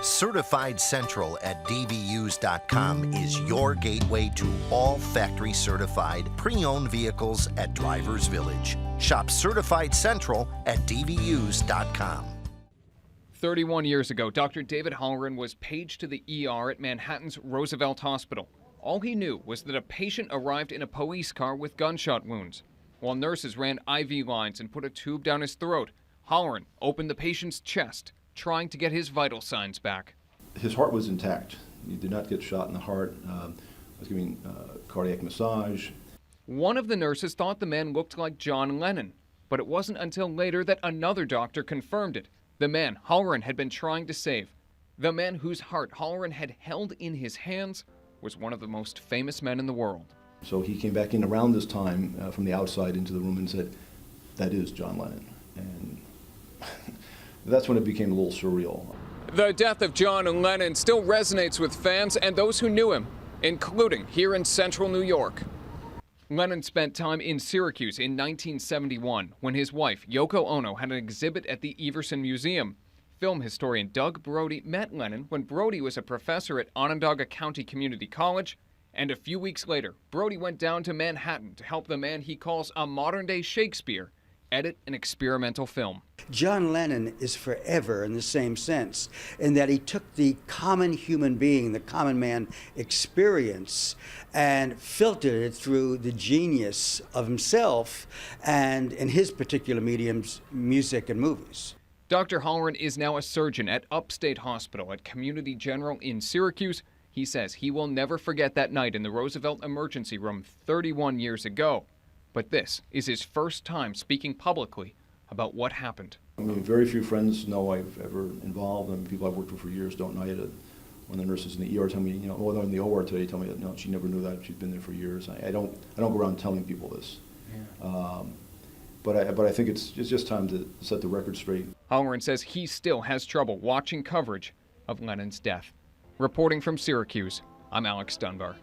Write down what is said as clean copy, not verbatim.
Certified Central at dvus.com is your gateway to all factory certified pre-owned vehicles at Drivers Village. Shop Certified Central at dvus.com. 31 years ago, Dr. David Halloran was paged to the ER at Manhattan's Roosevelt Hospital. All he knew was that a patient arrived in a police car with gunshot wounds. While nurses ran IV lines and put a tube down his throat, Halloran opened the patient's chest, trying to get his vital signs back. His heart was intact. He did not get shot in the heart. Was giving cardiac massage. One of the nurses thought the man looked like John Lennon, but it wasn't until later that another doctor confirmed it. The man Halloran had been trying to save, the man whose heart Halloran had held in his hands, was one of the most famous men in the world. So he came back in around this time from the outside into the room and said, "That is John Lennon." And that's when it became a little surreal. The death of John Lennon still resonates with fans and those who knew him, including here in central New York. Lennon spent time in Syracuse in 1971 when his wife, Yoko Ono, had an exhibit at the Everson Museum. Film historian Doug Brody met Lennon when Brody was a professor at Onondaga County Community College, and a few weeks later, Brody went down to Manhattan to help the man he calls a modern-day Shakespeare edit an experimental film. John Lennon is forever in the same sense, in that he took the common human being, the common man experience, and filtered it through the genius of himself and, in his particular mediums, music and movies. Dr. Halloran is now a surgeon at Upstate Hospital at Community General in Syracuse. He says he will never forget that night in the Roosevelt emergency room 31 years ago. But this is his first time speaking publicly about what happened. I mean, very few friends know I've ever involved, and people I've worked with for years don't know. I had one of the nurses in the ER tell me, oh, they're in the OR today, tell me that no, she never knew that. She's been there for years. I don't go around telling people this. Yeah. But I think it's just time to set the record straight. Halloran says he still has trouble watching coverage of Lennon's death. Reporting from Syracuse, I'm Alex Dunbar.